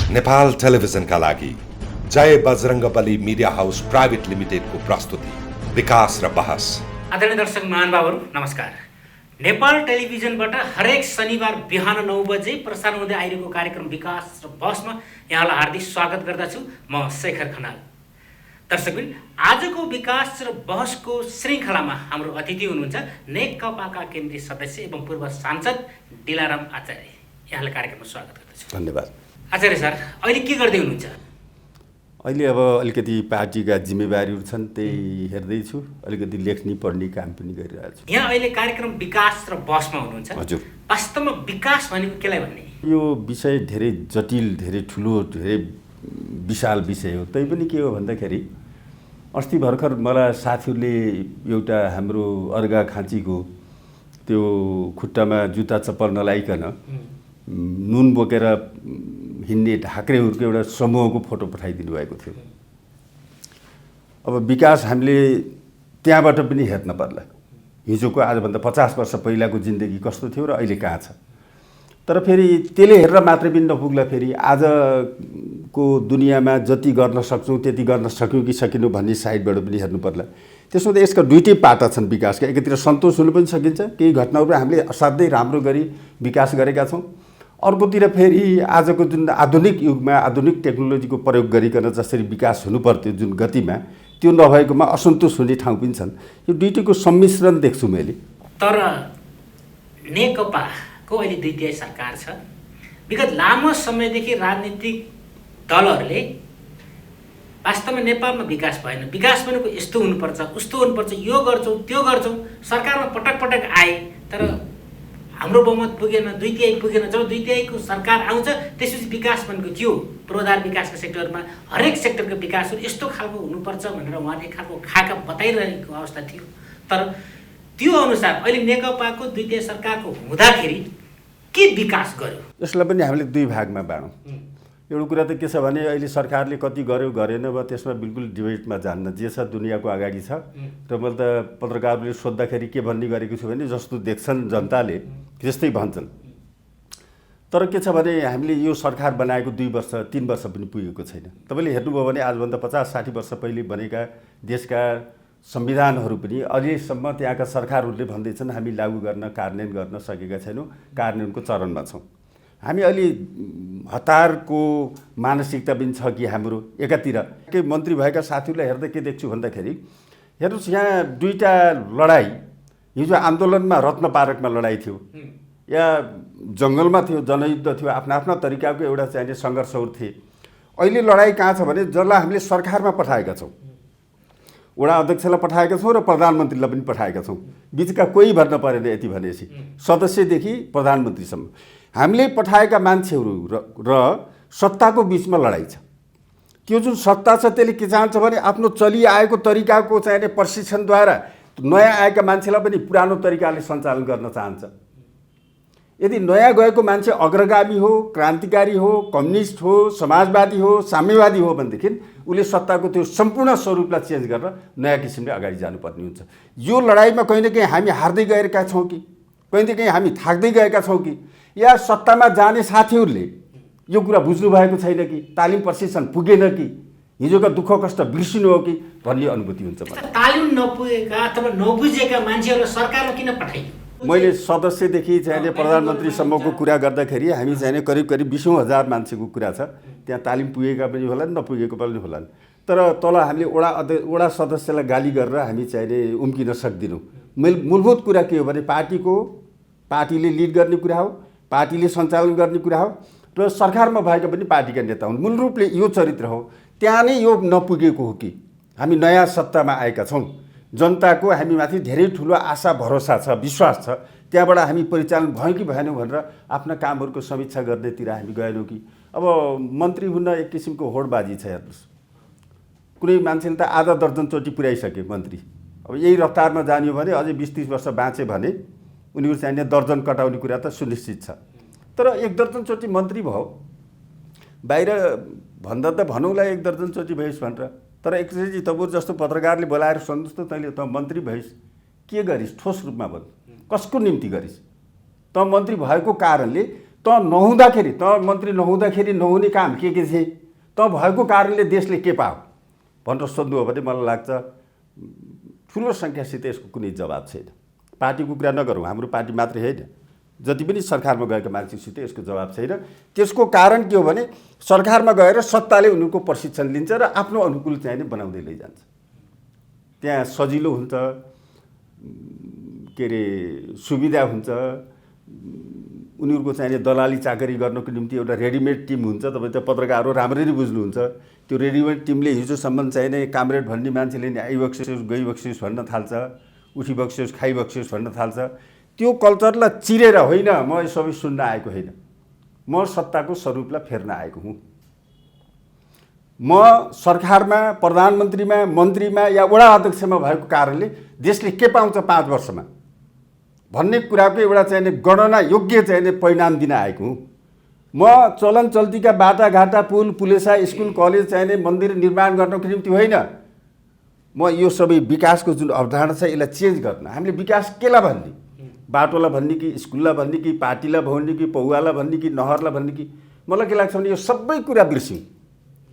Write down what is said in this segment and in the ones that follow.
नेपाल टेलिभिजनका लागि जय Bajrangbali media house private लिमिटेडको प्रस्तुति विकास र बहस। आदरणीय दर्शक महानुभावहरू नमस्कार। नेपाल टेलिभिजनबाट हरेक शनिबार बिहान 9 बजे प्रसारण हुँदै आइरहेको कार्यक्रम विकास र बहसमा यहाँलाई हार्दिक स्वागत गर्दछु। म शेखर खनाल। दर्शकबिन, आजको विकास र बहसको श्रृङ्खलामा हाम्रो अतिथि हुनुहुन्छ नेकपाका केन्द्रीय सदस्य एवं पूर्व सांसद दिलाराम आचार्य। यहाँलाई कार्यक्रममा स्वागत गर्दछु। धन्यवाद। आचार्य सर, अहिले के गर्दै हुनुहुन्छ? अहिले अब अलिकति पार्टीका जिम्मेवारीहरू छन्, त्यही हेर्दैछु। अलिकति लेख्ने पढ्ने काम पनि गरिरहेको छु। यहाँ अहिले कार्यक्रम विकास र बहसमा हुनुहुन्छ। हजुर। वास्तवमा विकास भनेको केलाई भन्ने? यो विषय धेरै जटिल, धेरै ठुलो, धेरै विशाल विषय हो। तै पनि के हो भन्दाखेरि अस्ति भर्खर मलाई साथीहरूले एउटा हाम्रो अर्घा खाँचीको त्यो खुट्टामा जुत्ता चप्पल नलाइकन नुन बोकेर हिँड्ने ढाक्रेहरूको एउटा समूहको फोटो पठाइदिनु भएको थियो। अब विकास हामीले त्यहाँबाट पनि हेर्न पर्ला। हिजोको आजभन्दा 50 वर्ष पहिलाको जिन्दगी कस्तो थियो र अहिले कहाँ छ। तर फेरि त्यसले हेरेर मात्रै पनि नपुग्ला। फेरि आजको दुनियाँमा जति गर्न सक्छौँ त्यति गर्न सक्यौँ कि सकेनौँ भन्ने साइडबाट पनि हेर्नु पर्ला। त्यसमा त यसका दुईटै पाटा छन् विकासका। एकातिर सन्तोष हुनु पनि सकिन्छ, केही घटनाहरू हामीले असाध्यै राम्रो गरी विकास गरेका छौँ। अर्कोतिर फेरि आजको जुन आधुनिक युगमा आधुनिक टेक्नोलोजीको प्रयोग गरिकन जसरी विकास हुनुपर्थ्यो जुन गतिमा, त्यो नभएकोमा असन्तोष हुने ठाउँ पनि छन्। यो दुईटैको सम्मिश्रण देख्छु मैले। तर नेकपाको अहिले द्वितीय सरकार छ। विगत लामो समयदेखि राजनीतिक दलहरूले वास्तवमा नेपालमा विकास भएन, विकास भनेको यस्तो हुनुपर्छ, उस्तो हुनुपर्छ, यो गर्छौँ त्यो गर्छौँ, सरकारमा पटक पटक आए तर हाम्रो बहुमत पुगेन, द्वितीय पुगेन। जब द्वितीयको सरकार आउँछ त्यसपछि विकास भनेको के हो? पूर्वाधार विकासका सेक्टरमा हरेक सेक्टरको विकासहरू यस्तो खालको हुनुपर्छ भनेर उहाँले एक खालको खाका बताइरहेको अवस्था थियो। तर त्यो अनुसार अहिले नेकपाको द्वितीय सरकारको हुँदाखेरि के विकास गर्यो? यसलाई पनि हामीले दुई भागमा बाँडौँ। एउटा कुरा त के छ भने अहिले सरकारले कति गर्यो गरेन वा त्यसमा बिल्कुल डिबेटमा जान्न। जे छ दुनियाँको अगाडि छ र मैले त पत्रकारहरूले सोद्धाखेरि के भन्ने गरेको छु भने जस्तो देख्छन् जनताले त्यस्तै भन्छन्। तर के छ भने हामीले यो सरकार बनाएको 2 वर्ष 3 वर्ष पनि पुगेको छैन। तपाईँले हेर्नुभयो भने आजभन्दा 50-60 वर्ष पहिले बनेका देशका संविधानहरू पनि अहिलेसम्म त्यहाँका सरकारहरूले भन्दैछन् हामी लागू गर्न कार्यान्वयन गर्न सकेका छैनौँ, कार्यान्वयनको चरणमा छौँ। हामी अहिले हतारको मानसिकता पनि छ कि हाम्रो एकातिर के मन्त्री भएका साथीहरूलाई हेर्दा के देख्छु भन्दाखेरि हेर्नुहोस्, यहाँ दुईटा लडाइँ, हिजो आन्दोलनमा रत्न पार्कमा लडाइँ थियो या जङ्गलमा थियो, जनयुद्ध थियो, आफ्ना आफ्ना तरिकाको एउटा चाहिने सङ्घर्षहरू थिए। अहिले लडाइँ कहाँ छ भने जसलाई हामीले सरकारमा पठाएका छौँ, वडा अध्यक्षलाई पठाएका छौँ र प्रधानमन्त्रीलाई पनि पठाएका छौँ। बिचका कोही भन्न परेन। यति भनेपछि सदस्यदेखि प्रधानमन्त्रीसम्म हामीले पठाएका मान्छेहरू र सत्ताको बिचमा लडाइँ छ। त्यो जुन सत्ता छ त्यसले के चाहन्छ भने आफ्नो चलिआएको तरिकाको चाहिने प्रशिक्षणद्वारा नयाँ आएका मान्छेलाई पनि पुरानो तरिकाले सञ्चालन गर्न चाहन्छ। यदि नयाँ गएको मान्छे अग्रगामी हो, क्रान्तिकारी हो, कम्युनिस्ट हो, समाजवादी हो, साम्यवादी हो भनेदेखि उसले सत्ताको त्यो सम्पूर्ण स्वरूपलाई चेन्ज गरेर नयाँ किसिमले अगाडि जानुपर्ने हुन्छ। यो लडाइँमा कहीँ न कहीँ हामी हार्दै गएका छौँ कि कहीँ न कहीँ हामी थाक्दै गएका छौँ कि या सत्तामा जाने साथीहरूले यो कुरा बुझ्नु भएको छैन कि तालिम प्रशिक्षण पुगेन कि हिजोका दुःख कष्ट बिर्सिनु हो कि भन्ने अनुभूति हुन्छ। तालिम नपुगेका अथवा नबुझेका मान्छेहरूलाई सरकारमा किन पठाइयो? मैले सदस्यदेखि चाहिने प्रधानमन्त्रीसम्मको कुरा गर्दाखेरि हामी चाहिने करिब 20,000 मान्छेको कुरा छ। त्यहाँ तालिम पुगेका पनि होलान्, नपुगेको पनि होलान्। तर तल हामीले वडा सदस्यलाई गाली गरेर हामी चाहिने उम्किन सक्दैनौँ। मूलभूत कुरा के हो भने पार्टीले लिड गर्ने कुरा हो, पार्टीले सञ्चालन गर्ने कुरा हो र सरकारमा भएका पनि पार्टीका नेता हुन्। मूल रूपले यो चरित्र हो। त्यहाँ नै यो नपुगेको हो कि हामी नयाँ सत्तामा आएका छौँ, जनताको हामीमाथि धेरै ठुलो आशा भरोसा छ, विश्वास छ, त्यहाँबाट हामी परिचालन भयो कि भएनौँ भनेर आफ्ना कामहरूको समीक्षा गर्नेतिर हामी गएनौँ कि अब मन्त्री हुन एक किसिमको होडबाजी छ। हेर्नुहोस्, कुनै मान्छेले त आधा दर्जनचोटि पुर्याइसके मन्त्री। अब यही रफ्तारमा जाने हो भने अझै 20-30 वर्ष बाँचे भने उनीहरू चाहिने दर्जन कटाउने कुरा त सुनिश्चित छ। तर 1 दर्जनचोटि मन्त्री भयो, बाहिर भन्दा त भनौँला 1 दर्जनचोटि भइस् भनेर। तर एकचोटि तपाईँ जस्तो पत्रकारले बोलाएर सोध्नुहोस् त तैँले त मन्त्री भइस्, के गरिस्? ठोस रूपमा भन्, कसको निम्ति गरिस्? त मन्त्री भएको कारणले त नहुँदाखेरि, त मन्त्री नहुँदाखेरि नहुने काम के थिए, त भएको कारणले देशले के पायो भनेर सोध्नु हो भने मलाई लाग्छ ठुलो सङ्ख्यासित यसको कुनै जवाब छैन। पार्टीको कुरा नगरौँ, हाम्रो पार्टी मात्रै होइन, जति पनि सरकारमा गएका मान्छेसित यसको जवाब छैन। त्यसको कारण के हो भने सरकारमा गएर सत्ताले उनीहरूको प्रशिक्षण लिन्छ र आफ्नो अनुकूल चाहिँ बनाउँदै लैजान्छ। त्यहाँ सजिलो हुन्छ, के अरे सुविधा हुन्छ, उनीहरूको चाहिँ दलाली चाकरी गर्नको निम्ति एउटा रेडिमेड टिम हुन्छ। तपाईँ त पत्रकारहरू राम्ररी बुझ्नुहुन्छ। त्यो रेडिमेड टिमले हिजोसम्म चाहिँ कामरेड भन्ने मान्छेले नि आइबक्सियोस् गइबक्सियोस् भन्न थाल्छ, उठिबक्सियोस् खाइबक्सियोस् भन्न थाल्छ। त्यो कल्चरलाई चिरेर होइन, म यो सबै सुन्न आएको होइन, म सत्ताको स्वरूपलाई फेर्न आएको हुँ। म सरकारमा, प्रधानमन्त्रीमा, मन्त्रीमा या वडा अध्यक्षमा भएको कारणले देशले के पाउँछ 5 वर्षमा भन्ने कुराको एउटा चाहिँ गणना योग्य चाहिँ परिणाम दिन आएको हुँ। म चलन चल्तीका बाटाघाटा, पुल पुलेसा, स्कुल कलेज चाहिँ मन्दिर निर्माण गर्नको निम्ति होइन, म यो सबै विकासको जुन अवधारणा छ यसलाई चेन्ज गर्न। हामीले विकास केलाई भन्ने, बाटोलाई भन्ने कि स्कुललाई भन्ने कि पार्टीलाई भन्ने कि पौवालाई भन्ने कि नहरलाई भन्ने कि, मलाई के लाग्छ भने यो सबै कुरा बिर्स्यौँ।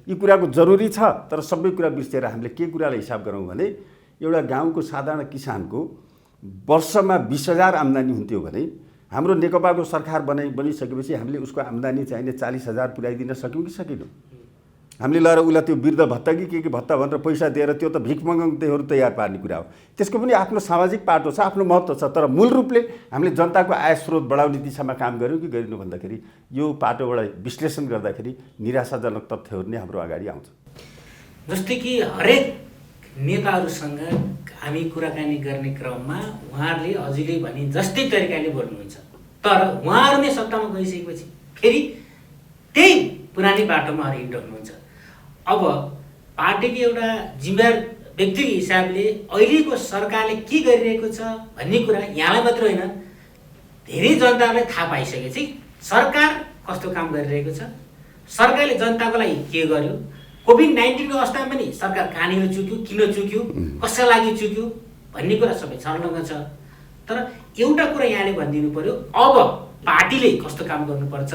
यी कुराको जरुरी छ, तर सबै कुरा बिर्सेर हामीले के कुरालाई हिसाब गरौँ भने एउटा गाउँको साधारण किसानको वर्षमा 20,000 आम्दानी हुन्थ्यो भने हाम्रो नेकपाको सरकार बनिसकेपछि हामीले उसको आम्दानी चाहिने 40,000 पुर्याइदिन सक्यौँ कि सकेनौँ? हामीले लगेर उसलाई त्यो वृद्ध भत्ता कि के भत्ता भनेर पैसा दिएर त्यो त भिख मगाउँदैहरू तयार पार्ने कुरा हो। त्यसको पनि आफ्नो सामाजिक पाटो छ, आफ्नो महत्त्व छ। तर मूल रूपले हामीले जनताको आय स्रोत बढाउने दिशामा काम गऱ्यौँ कि गरेनौँ भन्दाखेरि यो पाटोबाट विश्लेषण गर्दाखेरि निराशाजनक तथ्यहरू नै हाम्रो अगाडि आउँछ। जस्तै कि हरेक नेताहरूसँग हामी कुराकानी गर्ने क्रममा उहाँहरूले हजुरले भने जस्तै तरिकाले बोल्नुहुन्छ, तर उहाँहरू नै सत्तामा गइसकेपछि फेरि त्यही पुरानै बाटोमा हिँड्नुहुन्छ। अब पार्टीको एउटा जिम्मेवार व्यक्तिको हिसाबले अहिलेको सरकारले के गरिरहेको छ भन्ने कुरा यहाँलाई मात्र होइन, धेरै जनतालाई थाहा पाइसकेपछि सरकार कस्तो काम गरिरहेको छ, सरकारले जनताको लागि के गर्यो, कोभिड-19को अवस्थामा पनि सरकार कहाँनिर चुक्यो, किन चुक्यो, कसका लागि चुक्यो भन्ने कुरा सबै छर्लङ्ग छ। तर एउटा कुरा यहाँले भनिदिनु पर्यो, अब पार्टीले कस्तो काम गर्नुपर्छ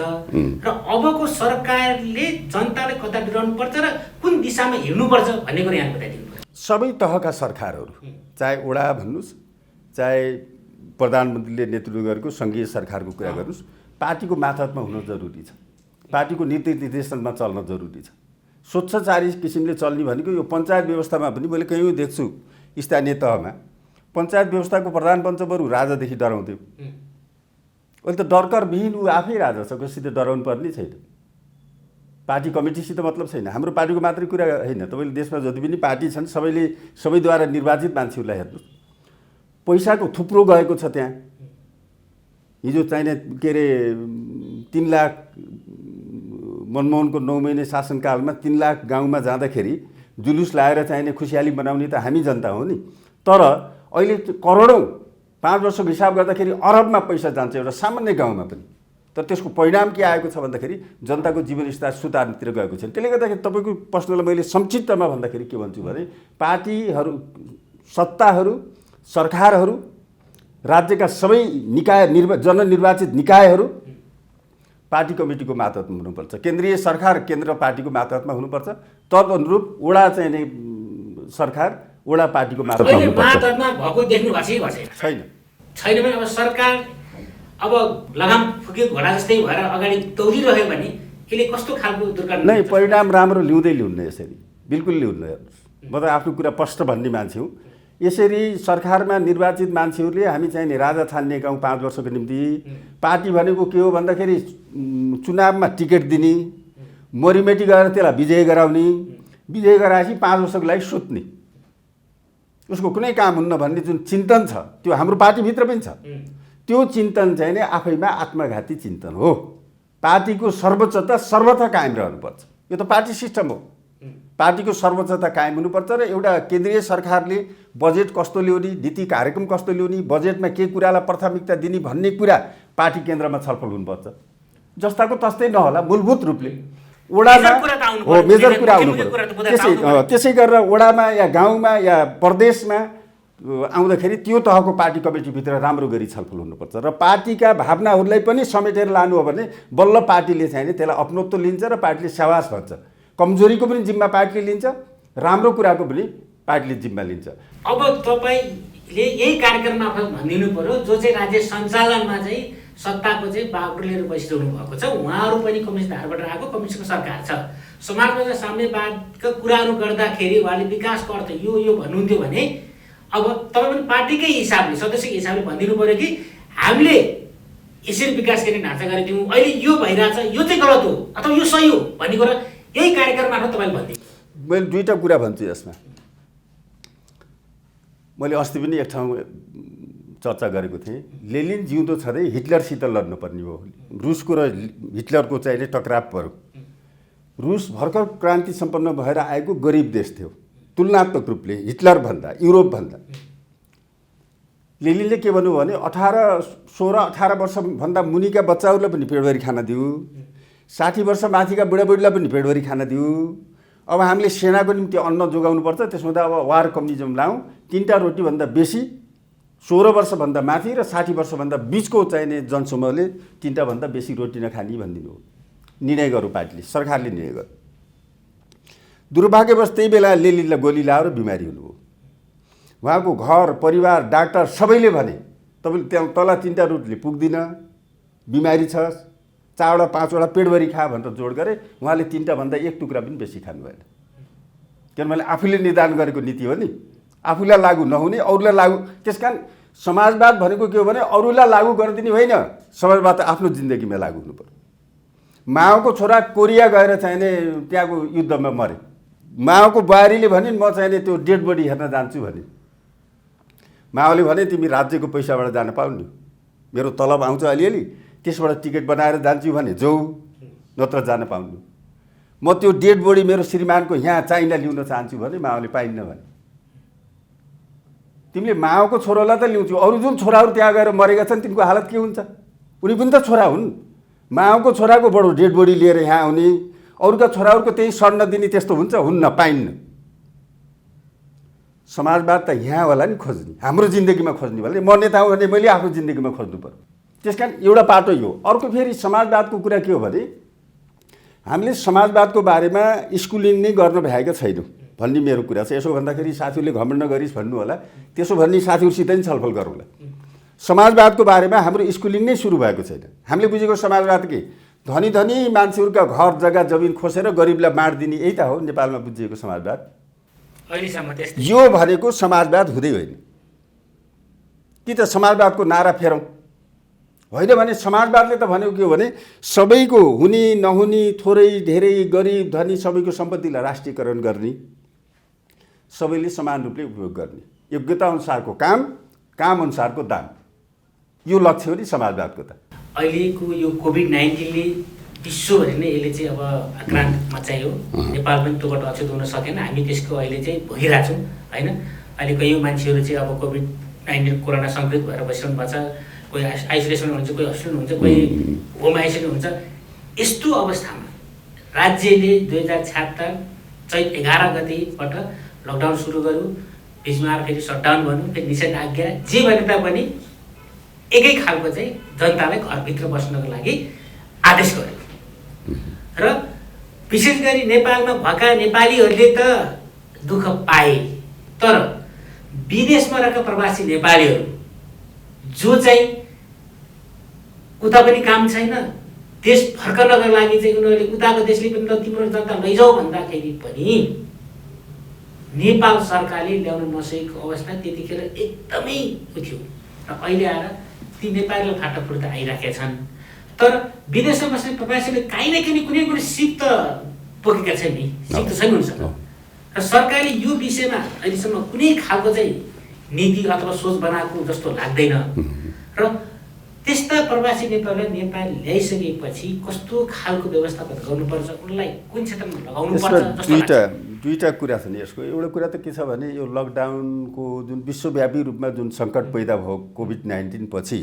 र अबको सरकारले जनतालाई कता डराउनुपर्छ र कुन दिशामा हिँड्नुपर्छ भन्ने कुरा यहाँ बताइदिनु पर्यो। सबै तहका सरकारहरू, चाहे वडा भन्नुहोस्, चाहे प्रधानमन्त्रीले नेतृत्व गरेको सङ्घीय सरकारको कुरा गर्नुहोस्, पार्टीको मातहतमा हुन जरुरी छ, पार्टीको नीति निर्देशनमा चल्न जरुरी छ। स्वच्छचारी किसिमले चल्ने भनेको यो पञ्चायत व्यवस्थामा पनि मैले कहीँ देख्छु, स्थानीय तहमा पञ्चायत व्यवस्थाको प्रधान पञ्च बरु राजादेखि डराउँथ्यो। अहिले त डरकर विहीन ऊ आफै राजा छ, कसैसित डराउनु पर्ने छैन। पार्टी कमिटीसित मतलब छैन। हाम्रो पार्टीको मात्रै कुरा होइन, तपाईँले देशमा जति पनि पार्टी छन् सबैद्वारा निर्वाचित मान्छेहरूलाई हेर्नुहोस्, पैसाको थुप्रो गएको छ त्यहाँ। हिजो चाहिने के अरे 3 लाख मनमोहनको 9 महिने शासनकालमा 3 लाख गाउँमा जाँदाखेरि जुलुस लाएर चाहिने खुसियाली मनाउने त हामी जनता हो नि। तर अहिले करोडौँ 5 वर्षको हिसाब गर्दाखेरि अरबमा पैसा जान्छ एउटा सामान्य गाउँमा पनि। तर त्यसको परिणाम के आएको छ भन्दाखेरि जनताको जीवनस्तर सुधारतिर गएको छैन। त्यसले गर्दाखेरि तपाईँको प्रश्नलाई मैले संक्षिप्तमा भन्दाखेरि के भन्छु भने पार्टीहरू, सत्ताहरू, सरकारहरू, राज्यका सबै निकाय जननिर्वाचित निकायहरू पार्टी कमिटीको मातहतमा हुनुपर्छ। केन्द्रीय सरकार केन्द्र पार्टीको मातहतमा हुनुपर्छ। तदनुरूप वडा चाहिँ सरकार वडा पार्टीको मातहतमा हुनुपर्छ। छैन भने अब सरकार अब लगाम फुक्यो घोडा जस्तै भएर अगाडि दौडिरह्यो भने यसले कस्तो खालको दुर्घटना? नै परिणाम राम्रो ल्याउँदैन यसरी, बिल्कुल ल्याउन्न। हेर्नुहोस्, म त आफ्नो कुरा स्पष्ट भन्ने मान्छे हुँ। यसरी सरकारमा निर्वाचित मान्छेहरूले हामी चाहिँ राजा छान्ने गाउँ 5 वर्षको निम्ति। पार्टी भनेको के हो भन्दाखेरि चुनावमा टिकट दिने, मरिमेटी गरेर त्यसलाई विजय गराउने, विजय गराएपछि 5 वर्षको लागि सुत्ने, उसको कुनै काम हुन्न भन्ने जुन चिन्तन छ त्यो हाम्रो पार्टीभित्र पनि छ। त्यो चिन्तन चाहिँ नै आफैमा आत्मघाती चिन्तन हो। पार्टीको सर्वोच्चता सर्वथा कायम रहनुपर्छ। यो त पार्टी सिस्टम हो। पार्टीको सर्वोच्चता कायम हुनुपर्छ र एउटा केन्द्रीय सरकारले बजेट कस्तो ल्याउने, नीति कार्यक्रम कस्तो ल्याउने, बजेटमा के कुरालाई प्राथमिकता दिने भन्ने कुरा पार्टी केन्द्रमा छलफल हुनुपर्छ। जस्ताको तस्तै नहोला, मूलभूत रूपले वडामा हो मेजर कुरा आउनु पर्यो। त्यसै गरेर वडामा या गाउँमा या प्रदेशमा आउँदाखेरि त्यो तहको पार्टी कमिटीभित्र राम्रो गरी छलफल हुनुपर्छ र पार्टीका भावनाहरूलाई पनि समेटेर लानु हो भने बल्ल पार्टीले चाहिँ त्यसलाई अपनत्व लिन्छ र पार्टीले स्याबास भन्छ। कमजोरीको पनि जिम्मा पार्टीले लिन्छ, राम्रो कुराको पनि पार्टीले जिम्मा लिन्छ। अब तपाईँले यही कार्यक्रम मार्फत भनिदिनु पर्यो, जो चाहिँ राज्य सञ्चालनमा चाहिँ सत्ताको चाहिँ बागडोर लिएर बसिरहनु भएको छ, उहाँहरू पनि कम्युनिस्ट धारबाट आएको कम्युनिस्टको सरकार छ। समाजवाद र साम्यवादका कुराहरू गर्दाखेरि उहाँले विकासको अर्थ यो भन्नुहुन्थ्यो भने अब तपाईँ पनि पार्टीकै हिसाबले सदस्यको हिसाबले भनिदिनु पर्यो कि हामीले यसरी विकास गर्ने ढाँचा गरेको थियौँ, अहिले यो भइरहेछ, यो चाहिँ गलत हो अथवा यो सही हो भन्ने कुरा यही कार्यक्रम मार्फत तपाईँले भनिदिनु। मैले दुईवटा कुरा भन्छु यसमा। मैले अस्ति पनि एक ठाउँ चर्चा गरेको थिएँ, लेनिन जिउँदो छँदै हिटलरसित लड्नुपर्ने हो। रुसको र हिटलरको चाहिँ टकराव पर्यो। रुस भर्खर क्रान्ति सम्पन्न भएर आएको गरिब देश थियो तुलनात्मक रूपले हिटलरभन्दा, युरोपभन्दा। लेनिनले के भन्नु भने 16-18 वर्षभन्दा मुनिका बच्चाहरूलाई पनि पेटभरि खाना दिऊ, 60 वर्ष माथिका बुढाबुढीलाई पनि पेटभरि खाना दिऊ। अब हामीले सेनाको निम्ति अन्न जोगाउनुपर्छ, त्यसमा त अब वार कम्युनिजम लाउँ, 3टा रोटीभन्दा बेसी 16 वर्षभन्दा माथि र 60 वर्षभन्दा बिचको चाहिने जनसमूहले 3टा भन्दा बेसी रोटी नखाने भनिदिनु हो। निर्णय गर्यो पार्टीले, सरकारले निर्णय गर्यो। दुर्भाग्यवश त्यही बेला लेनिनलाई गोली लाएर बिमारी हुनुभयो। उहाँको घर परिवार डाक्टर सबैले भने तपाईँले त्यहाँ तल 3टा रोटीले पुग्दिन, बिमारी छ, 4-5वटा पेटभरि खा भनेर जोड गरे। उहाँले 3टा भन्दा 1 टुक्रा पनि बेसी खानु भएन, किनभने आफूले निदान गरेको नीति हो नि, आफूलाई लागू नहुने अरूलाई लागू। त्यसकारण समाजवाद भनेको के हो भने अरूलाई लागू गरिदिने होइन, समाजवाद त आफ्नो जिन्दगीमा लागू हुनु पर्यो। माओको छोरा कोरिया गएर चाहिने त्यहाँको युद्धमा मरे, माओको बुहारीले भने म चाहिने त्यो डेड बडी हेर्न जान्छु भने, माओले भने तिमी राज्यको पैसाबाट जान पाउने, मेरो तलब आउँछ अलिअलि त्यसबाट टिकट बनाएर जान्छु भने जाऊ, नत्र जान पाउनु। म त्यो डेड बडी मेरो श्रीमानको यहाँ चाइना ल्याउन चाहन्छु भने माओले पाइन्न भने। तिमीले माओको छोरालाई त ल्याउँछौ, अरू जुन छोराहरू त्यहाँ गएर मरेका छन् तिनको हालत के हुन्छ? उनी पनि त छोरा हुन्। माओको छोराको बडो डेड बडी लिएर यहाँ आउने, अरूका छोराहरूको त्यही सड्न दिने त्यस्तो हुन्छ? हुन्न, पाइन्न। समाजवाद त यहाँ होला नि खोज्ने, हाम्रो जिन्दगीमा खोज्ने भने म नेता हो भने मैले आफ्नो जिन्दगीमा खोज्नु पर्यो। त्यसकारण एउटा बाटो यो। अर्को फेरि समाजवादको कुरा के हो भने हामीले समाजवादको बारेमा स्कुलिङ नै गर्न भएका छैनौँ भन्ने मेरो कुरा छ। यसो भन्दाखेरि साथीहरूले घमण्ड गरिस् भन्नु होला, त्यसो भन्ने साथीहरूसित नि छलफल गरौँला। समाजवादको बारेमा हाम्रो स्कुलिङ नै सुरु भएको छैन। हामीले बुझेको समाजवाद के? धनी धनी मान्छेहरूका घर जग्गा जमिन खोसेर गरिबलाई बाँडिदिने, यही त हो नेपालमा बुझिएको समाजवाद। अहिलेसम्म त्यस्तै यो भनेको समाजवाद हुँदै होइन। कि त समाजवादको नारा फेरौँ, होइन भने समाजवादले त भनेको के हो भने सबैको हुने नहुने, थोरै धेरै, गरिब धनी सबैको सम्पत्तिलाई राष्ट्रियकरण गर्ने, सबैले समान रूपले उपयोग गर्ने, योग्यता अनुसारको काम, काम अनुसारको दाम, यो लक्ष्य हो नि समाजवादको त। अहिलेको यो कोभिड-19ले विश्वभरि नै यसले चाहिँ अब आक्रान्त मचायो। नेपाल पनि त्योबाट अछुत हुन सकेन, हामी त्यसको अहिले चाहिँ भोगिरहेछौँ होइन। अहिले कयौँ मान्छेहरू चाहिँ अब कोभिड-19 कोरोना सङ्क्रमित भएर बसिरहनु भएको छ, कोही आइसोलेसन हुन्छ, कोही हस्पिटल हुन्छ, कोही होम आइसोलेसन हुन्छ। यस्तो अवस्थामा राज्यले 2076 चैत 11 गतिबाट लकडाउन सुरु गर्यो, बिचमा फेरि सटडाउन भन्यो, फेरि निषेधाज्ञा, जे भने तापनि एकै खालको चाहिँ जनतालाई घरभित्र बस्नको लागि आदेश गर्यो। र विशेष गरी नेपालमा भएका नेपालीहरूले त दुःख पाए, तर विदेशमा रहेका प्रवासी नेपालीहरू जो चाहिँ उता पनि काम छैन, देश फर्कनको लागि चाहिँ उनीहरूले उताको देशले पनि त तिम्रो जनता लैजाऊ भन्दाखेरि पनि नेपाल सरकारले ल्याउन नसकेको अवस्था त्यतिखेर एकदमै थियो। र अहिले आएर ती नेपालीलाई फाटाफुर्ता आइराखेका छन्, तर विदेशमा बस्ने प्रवासीले काहीँ न काहीँ कुनै कुनै सिप त बोकेका छन् नि, सिप त छैन हुन्छ। र सरकारले यो विषयमा अहिलेसम्म कुनै खालको चाहिँ नीति अथवा सोच बनाएको जस्तो लाग्दैन। र त्यस्ता प्रवासी नेपालीलाई नेपाल ल्याइसकेपछि कस्तो खालको व्यवस्थापन गर्नुपर्छ, उनलाई कुन क्षेत्रमा लगाउनुपर्छ जस्तो लाग्छ? दुईवटा कुरा छ नि यसको। एउटा कुरा त के छ भने यो लकडाउनको जुन विश्वव्यापी रूपमा जुन सङ्कट पैदा भयो कोभिड-19 पछि,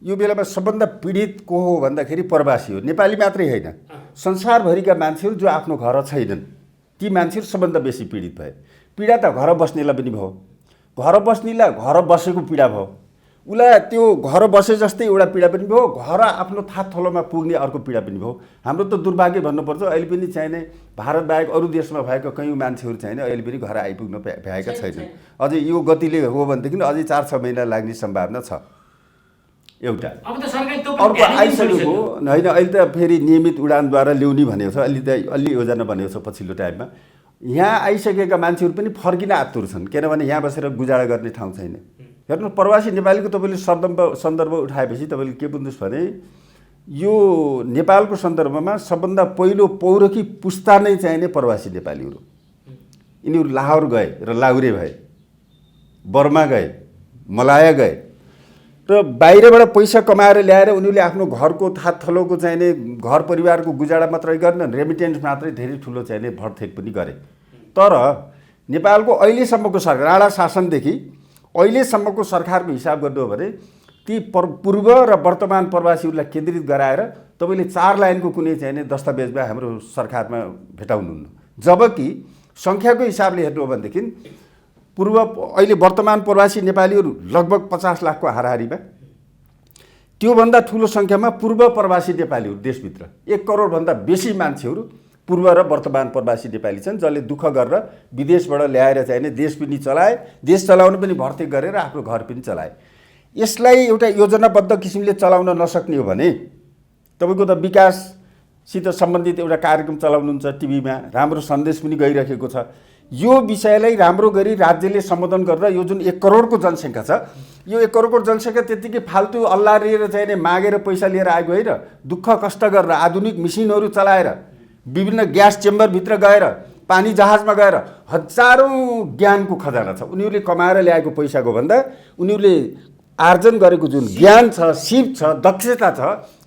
यो बेलामा सबभन्दा पीडित को हो भन्दाखेरि प्रवासी हो। नेपाली मात्रै होइन, संसारभरिका मान्छेहरू जो आफ्नो घर छैनन् ती मान्छेहरू सबभन्दा बेसी पीडित भए। पीडा त घर बस्नेलाई पनि भयो, घर बस्नेलाई घर बसेको पीडा भयो, उसलाई त्यो घर बसे जस्तै एउटा पीडा पनि भयो, घर आफ्नो थात थलोमा पुग्ने अर्को पीडा पनि भयो। हाम्रो त दुर्भाग्य भन्नुपर्छ, अहिले पनि चाहिने भारत बाहेक अरू देशमा भएका कयौँ मान्छेहरू चाहिने अहिले पनि घर आइपुग्न भएका छैनन्। अझै यो गतिले हो भनेदेखि अझै 4-6 महिना लाग्ने सम्भावना छ। एउटा अर्को आइसकेको होइन, अहिले त फेरि नियमित उडानद्वारा ल्याउने भनेको छ, अलि योजना भनेको छ पछिल्लो टाइममा। यहाँ आइसकेका मान्छेहरू पनि फर्किन आतुर छन्, किनभने यहाँ बसेर गुजारा गर्ने ठाउँ छैन। हेर्नु, प्रवासी नेपालीको तपाईँले सन्दर्भ उठाएपछि तपाईँले के बुझ्नुहोस् भने यो नेपालको सन्दर्भमा सबभन्दा पहिलो पौरखी पुस्ता नै चाहिने प्रवासी नेपालीहरू। यिनीहरू लाहोर गए र लाहुरे भए, बर्मा गए, मलाया गए र बाहिरबाट पैसा कमाएर ल्याएर उनीहरूले आफ्नो घरको थात थलोको चाहिने घर परिवारको गुजारा मात्रै गर्न, रेमिटेन्स मात्रै धेरै ठुलो चाहिने भरथेक पनि गरे। तर नेपालको अहिलेसम्मको सरकार, राणा शासनदेखि अहिलेसम्मको सरकारको हिसाब गर्नु हो भने ती पूर्व र वर्तमान प्रवासीहरूलाई केन्द्रित गराएर तपाईँले 4 लाइनको कुनै चाहिने दस्तावेजमा हाम्रो सरकारमा भेटाउनुहुन्न। जबकि सङ्ख्याको हिसाबले हेर्नु हो भनेदेखि अहिले वर्तमान प्रवासी नेपालीहरू लगभग 50 लाखको हाराहारीमा, त्योभन्दा ठुलो सङ्ख्यामा पूर्व प्रवासी नेपालीहरू देशभित्र 1 करोडभन्दा बेसी मान्छेहरू पूर्व र वर्तमान प्रवासी नेपाली छन्, जसले दुःख गरेर विदेशबाट ल्याएर चाहिने देश पनि चलाए, देश चलाउन पनि भर्ती गरेर आफ्नो घर पनि चलाए। यसलाई एउटा योजनाबद्ध किसिमले चलाउन नसक्ने हो भने तपाईँको त विकाससित सम्बन्धित एउटा कार्यक्रम चलाउनुहुन्छ टिभीमा, राम्रो सन्देश पनि गइरहेको छ। यो विषयलाई राम्रो गरी राज्यले सम्बोधन गरेर यो जुन 1 करोडको जनसङ्ख्या छ, यो 1 करोडको जनसङ्ख्या त्यत्तिकै फाल्तु अल्लारिएर चाहिने मागेर पैसा लिएर आएको होइन। दुःख कष्ट गरेर आधुनिक मिसिनहरू चलाएर, विभिन्न ग्यास चेम्बरभित्र गएर, पानी जहाजमा गएर हजारौँ ज्ञानको खजाना छ। उनीहरूले कमाएर ल्याएको पैसाको भन्दा उनीहरूले आर्जन गरेको जुन ज्ञान छ, सिप छ, दक्षता छ,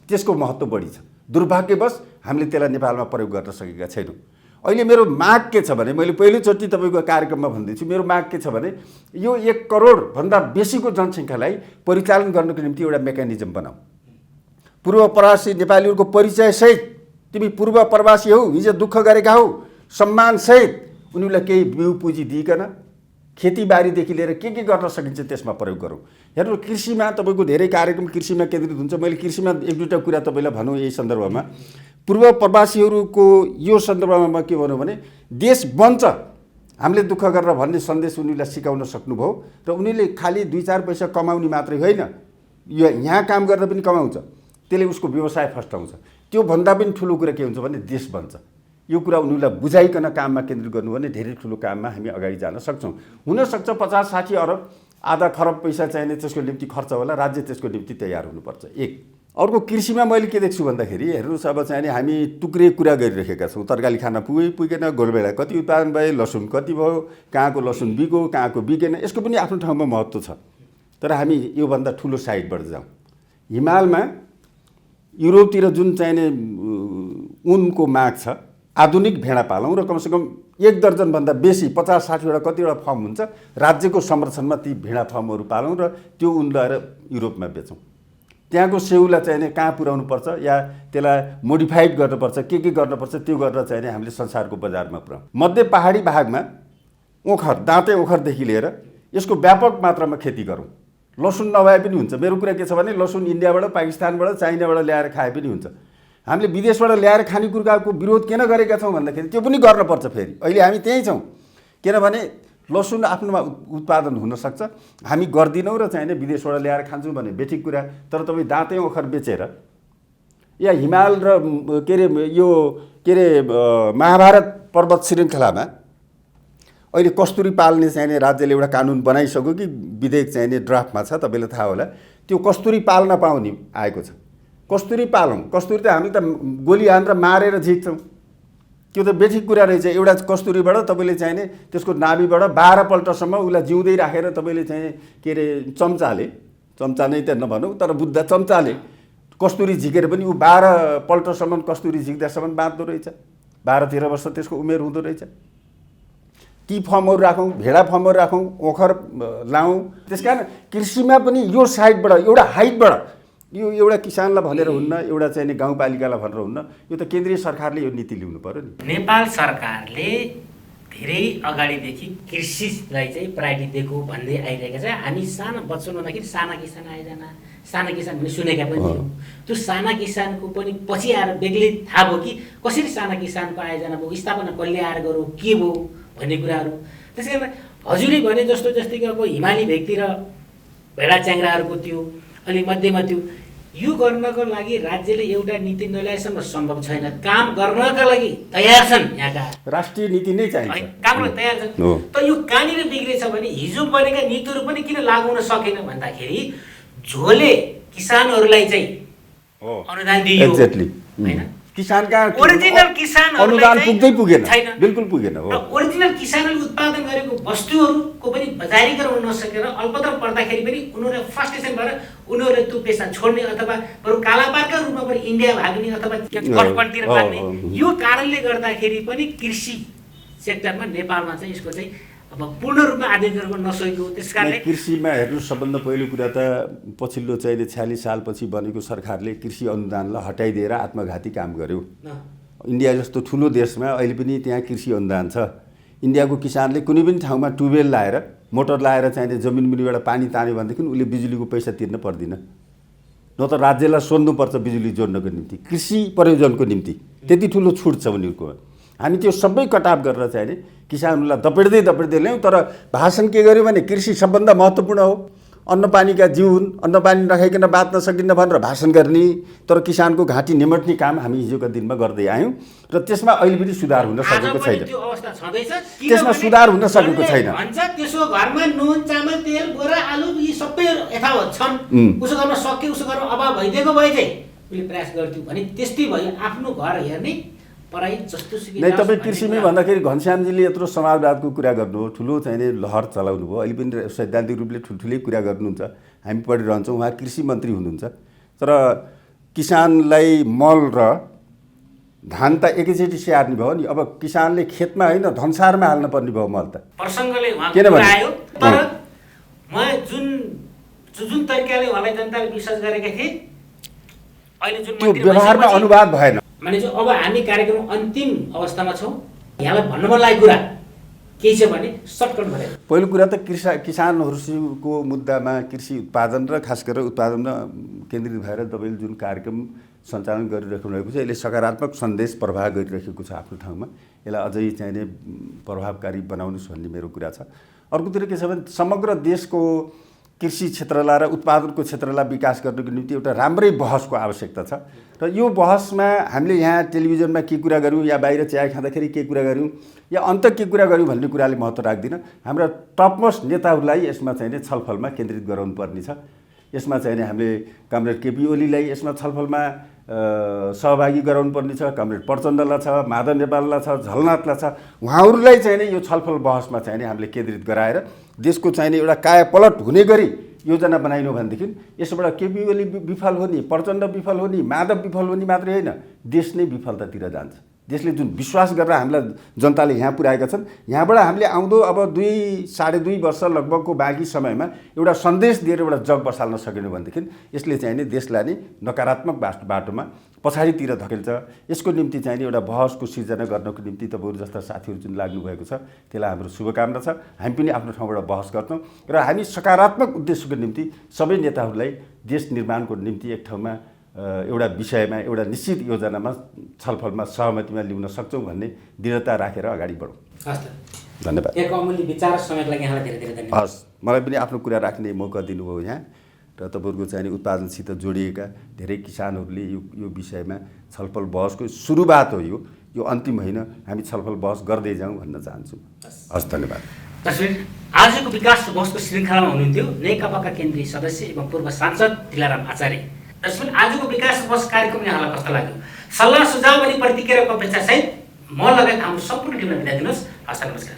त्यसको महत्त्व बढी छ। दुर्भाग्यवश हामीले त्यसलाई नेपालमा प्रयोग गर्न सकेका छैनौँ। अहिले मेरो माग के छ भने, मैले पहिलोचोटि तपाईँको कार्यक्रममा भन्दैछु, मेरो माग के छ भने यो 1 करोडभन्दा बेसीको जनसङ्ख्यालाई परिचालन गर्नको निम्ति एउटा मेकानिजम बनाऊ। पूर्व प्रवासी नेपालीहरूको परिचयसहित, तिमी पूर्व प्रवासी हौ, हिजो दुःख गरेका हौ, सम्मानसहित उनीहरूलाई केही बिउ पुँजी दिइकन खेतीबारीदेखि लिएर के गर्न सकिन्छ त्यसमा प्रयोग गरौँ। हेर्नु, कृषिमा तपाईँको धेरै कार्यक्रम कृषिमा केन्द्रित हुन्छ। मैले कृषिमा 1-2टा कुरा तपाईँलाई भनौँ यही सन्दर्भमा। पूर्व प्रवासीहरूको यो सन्दर्भमा म के भनौँ भने देश बन्छ हामीले दुःख गरेर भन्ने सन्देश उनीहरूलाई सिकाउन सक्नुभयो र उनीहरूले खालि 2-4 पैसा कमाउने मात्रै होइन, यो यहाँ काम गरेर पनि कमाउँछ, त्यसले उसको व्यवसाय फस्टाउँछ। त्योभन्दा पनि ठुलो कुरा के हुन्छ भने देश बन्छ। यो कुरा उनीहरूलाई बुझाइकन काममा केन्द्रित गर्नु भने धेरै ठुलो काममा हामी अगाडि जान सक्छौँ। हुनसक्छ 50-60 अरब, आधा खरब पैसा चाहिने त्यसको निम्ति खर्च होला, राज्य त्यसको निम्ति तयार हुनुपर्छ। एक अर्को कृषिमा मैले के देख्छु भन्दाखेरि हेर्नुहोस्, अब चाहिने हामी टुक्रे कुरा गरिरहेका छौँ। तरकारी खान पुगेन, गोलबेडा कति उत्पादन भए, लसुन कति भयो, कहाँको लसुन बिग्यो, कहाँको बिगेन, यसको पनि आफ्नो ठाउँमा महत्त्व छ। तर हामी योभन्दा ठुलो साइडबाट जाउँ। हिमालमा युरोपतिर जुन चाहिने उनको माग छ, आधुनिक भेडा पालौँ र कमसेकम 1 दर्जनभन्दा बेसी 50-60वटा कतिवटा फर्म हुन्छ, राज्यको संरक्षणमा ती भेडा फर्महरू पालौँ र त्यो उन ल्याएर युरोपमा बेचौँ। त्यहाँको सेउलाई चाहिने कहाँ पुर्याउनु पर्छ या त्यसलाई मोडिफाइड गर्नुपर्छ, के गर्नुपर्छ, त्यो गरेर चाहिने हामीले संसारको बजारमा पुर्याउँ। मध्य पहाडी भागमा ओखर, दाँते ओखरदेखि लिएर यसको व्यापक मात्रामा खेती गरौँ। लसुन नभए पनि हुन्छ। मेरो कुरा के छ भने लसुन इन्डियाबाट, पाकिस्तानबाट, चाइनाबाट ल्याएर खाए पनि हुन्छ। हामीले विदेशबाट ल्याएर खानेकुराको विरोध किन गरेका छौँ भन्दाखेरि त्यो पनि गर्नुपर्छ। फेरि अहिले हामी त्यहीँ छौँ, किनभने लसुन आफ्नोमा उत्पादन हुनसक्छ, हामी गर्दिनौँ र चाहिने विदेशबाट ल्याएर खान्छौँ भने बेठिक कुरा। तर तपाईँ दाँते ओखर बेचेर या हिमाल र महाभारत पर्वत श्रृङ्खलामा अहिले कस्तुरी पाल्ने चाहिने राज्यले एउटा कानुन बनाइसक्यो कि विधेयक चाहिने ड्राफ्टमा छ, तपाईँलाई थाहा होला। त्यो कस्तुरी पाल्न पाउने आएको छ। कस्तुरी पालौँ। कस्तुरी त हामी त गोली हानेर मारेर झिक्छौँ, त्यो त बेठिक कुरा रहेछ। एउटा कस्तुरीबाट तपाईँले चाहिने त्यसको नाभिबाट 12 पल्टसम्म उसलाई जिउँदै राखेर तपाईँले चाहिँ चम्चा नै त नभनौँ, तर बुद्ध चम्चाले कस्तुरी झिकेर पनि ऊ 12 पल्टसम्म कस्तुरी झिक्दासम्म बाँच्दो रहेछ। 12-13 वर्ष त्यसको उमेर हुँदो रहेछ। ती फर्महरू राखौँ, भेडा फर्महरू राखौँ, ओखर लाउँ। त्यसकारण कृषिमा पनि यो साइडबाट, एउटा हाइटबाट, यो एउटा किसानलाई भनेर हुन्न, एउटा चाहिँ गाउँपालिकालाई भनेर हुन्न, यो त केन्द्रीय सरकारले यो नीति ल्याउनु पर्यो नि। नेपाल सरकारले धेरै अगाडिदेखि कृषिलाई चाहिँ प्रायोरिटी दिएको भन्दै आइरहेका छ। हामी साना बच्चन हुँदाखेरि साना किसान आइजना, साना किसान पनि सुनेका पनि थियौँ। त्यो साना किसानको पनि पछि आएर बेग्लै थाहा भयो कि कसरी साना किसानको आयोजना भयो, स्थापना कसले आएर गरौँ, के भयो भन्ने कुराहरू। त्यसै कारण हजुरले भने जस्तो जस्तै कि अब हिमाली भेगतिर भेडा च्याङ्ग्राहरूको त्यो अनि मध्येमा त्यो यो गर्नको लागि राज्यले एउटा नीति नल्याएसम्म सम्भव छैन। काम गर्नका लागि तयार छन् यहाँका, राष्ट्रिय नीति नै चाहिन्छ, काम गर्न तयार छन्। तर यो कहाँनिर बिग्रेछ भने हिजो बनेका नीतिहरू पनि किन लागू हुन सकेन भन्दाखेरि झोले किसानहरूलाई चाहिँ अनुदान दियो हैन, किसानका ओरिजिनल किसानहरूलाई अनुदान पुग्दै पुगेन, छैन, बिल्कुल पुगेन हो। र ओरिजिनल किसानले उत्पादन गरेको वस्तुहरूको पनि बजारीकरण हुन नसकेर अल्पत्र पर्दाखेरि पनि उनीहरूले फ्रस्ट्रेसन भएर उनीहरूले त्यो पेसा छोड्ने अथवा बरु कालापातका रूपमा पनि इन्डिया भाग्ने अथवा कठपन्तिर भाग्ने, यो कारणले गर्दाखेरि पनि कृषि सेक्टरमा नेपालमा चाहिँ यसको चाहिँ अब पूर्ण रूपमा आधुनिकरण गर्न नसकेको। त्यसकारणले कृषिमा हेर्नु सबभन्दा पहिलो कुरा त पछिल्लो चाहिँ 46 सालपछि बनेको सरकारले कृषि अनुदानलाई हटाइदिएर आत्मघाती काम गर्यो। इन्डिया जस्तो ठुलो देशमा अहिले पनि त्यहाँ कृषि अनुदान छ। इन्डियाको किसानले कुनै पनि ठाउँमा ट्युबवेल लाएर मोटर लाएर चाहिँ जमिन मुनिबाट पानी तान्यो भनेदेखि उसले बिजुलीको पैसा तिर्न पर्दैन, न त राज्यलाई सोध्नुपर्छ बिजुली जोड्नको निम्ति, कृषि प्रयोजनको निम्ति त्यति ठुलो छुट छ उनीहरूको। हामी त्यो सबै कटाप गरेर चाहिँ किसानहरूलाई दपेट्दै ल्याउँ। तर भाषण के गर्यो भने कृषि सबभन्दा महत्त्वपूर्ण हो, अन्नपानीका जीव हुन्, अन्नपानी नखाइकन बाँच्न सकिन्न भनेर भाषण गर्ने। तर किसानको घाँटी निमट्ने काम हामी हिजोका दिनमा गर्दै आयौँ र त्यसमा अहिले पनि सुधार हुन सकेको छैन। त्यसमा सुधार हुन सकेको छैन। भन्छ त्यसो घरमा नुन चामल तेल बोरा आलु यी सबै यथावत छन्, उसो गर्न सक्यो, उसो गर्न अभाव भइदिएको भए चाहिँ उसले प्रयास गर्थ्यो भने त्यस्तै भयो। आफ्नो घर हेर्ने नै तपाईँ कृषिमै भन्दाखेरि घनश्यामजीले यत्रो समाजवादको कुरा गर्नु हो, ठुलो चाहिँ लहर चलाउनु भयो, अहिले पनि सैद्धान्तिक रूपले ठुल्ठुलै कुरा गर्नुहुन्छ, हामी पढिरहन्छौँ। उहाँ कृषि मन्त्री हुनुहुन्छ, तर किसानलाई मल र धान त एकैचोटि स्याहार्ने भयो नि। अब किसानले खेतमा होइन धनसारमा हाल्न पर्ने भयो मल त। प्रसङ्गले उहाँको आयो, तर म जुन तरिकाले उहाँलाई जनताले विश्वास गरेका थिए अहिले जुन त्यो व्यवहारमा अनुवाद भएन। माने चाहिँ अब हामी कार्यक्रम अन्तिम अवस्थामा छौँ। यहाँलाई भन्न मन लागेको कुरा केही छ भने सर्टकट भनेर पहिलो कुरा त किसानहरूको मुद्दामा कृषि उत्पादन र खास गरेर उत्पादनमा केन्द्रित भएर तपाईँले जुन कार्यक्रम सञ्चालन गरिराख्नु भएको छ यसले सकारात्मक सन्देश प्रवाह गरिरहेको छ आफ्नो ठाउँमा। यसलाई अझै चाहिने प्रभावकारी बनाउनुहोस् भन्ने मेरो कुरा छ। अर्कोतिर के छ भने समग्र देशको कृषि क्षेत्रलाई र उत्पादनको क्षेत्रलाई विकास गर्नको निम्ति एउटा राम्रै बहसको आवश्यकता छ। र यो बहसमा हामीले यहाँ टेलिभिजनमा के कुरा गऱ्यौँ या बाहिर चिया खाँदाखेरि के कुरा गऱ्यौँ या अन्त के कुरा गऱ्यौँ भन्ने कुराले महत्त्व राख्दिनँ। हाम्रा टपमोस्ट नेताहरूलाई यसमा चाहिँ छलफलमा केन्द्रित गराउनु पर्ने छ। यसमा चाहिँ हामीले कमरेड केपी ओलीलाई यसमा छलफलमा सहभागी गराउनु पर्ने छ, कमरेड प्रचण्डलाई छ, माधव नेपाललाई छ, झलनाथलाई छ। उहाँहरूलाई चाहिँ यो छलफल बहसमा चाहिँ हामीले केन्द्रित गराएर देशको चाहिँ एउटा कायापलट हुने गरी योजना बनाइनु भनेदेखि यसबाट केपी ओली विफल हुने, प्रचण्ड विफल हुने, माधव विफल हुने मात्रै होइन, देश नै विफलतातिर जान्छ। देशले जुन विश्वास गरेर हामीलाई जनताले यहाँ पुर्याएका छन्, यहाँबाट हामीले आउँदो अब 2-2.5 वर्ष लगभगको बाँकी समयमा एउटा सन्देश दिएर एउटा जग बसाल्न सकेन भनेदेखि यसले चाहिँ नि देशलाई नै नकारात्मक बाटोमा पछाडितिर धकेल्छ। यसको निम्ति चाहिँ नि एउटा बहसको सिर्जना गर्नको निम्ति तपाईँहरू जस्ता साथीहरू जुन लाग्नुभएको छ त्यसलाई हाम्रो शुभकामना छ। हामी पनि आफ्नो ठाउँबाट बहस गर्छौँ र हामी सकारात्मक उद्देश्यको निम्ति सबै नेताहरूलाई देश निर्माणको निम्ति एक ठाउँमा एउटा विषयमा एउटा निश्चित योजनामा छलफलमा सहमतिमा ल्याउन सक्छौँ भन्ने दृढता राखेर अगाडि बढौँ। धन्यवाद। यहाँको अमूल्य विचार समयको लागि यहाँलाई धेरै धेरै धन्यवाद। हस्, मलाई पनि आफ्नो कुरा राख्ने मौका दिनुभयो यहाँ र तपाईँहरूको चाहिँ उत्पादनसित जोडिएका धेरै किसानहरूले यो विषयमा छलफल बहसको सुरुवात हो। यो अन्तिम होइन, हामी छलफल बहस गर्दै जाउँ भन्न चाहन्छु। हस्, धन्यवाद। तस्बिर आजको विकास बहसको श्रृङ्खलामा हुनुहुन्थ्यो नेकपाका केन्द्रीय सदस्य एवं पूर्व सांसद दिलाराम आचार्य। तस्बिर आजको विकास बहस कार्यक्रम यहाँलाई कस्तो लाग्यो? सल्लाह सुझाव अनि प्रतिक्रियाको अपेक्षासहित म लगायत हाम्रो सम्पूर्ण टिमलाई बिदा दिनुहोस्। हस्, नमस्कार।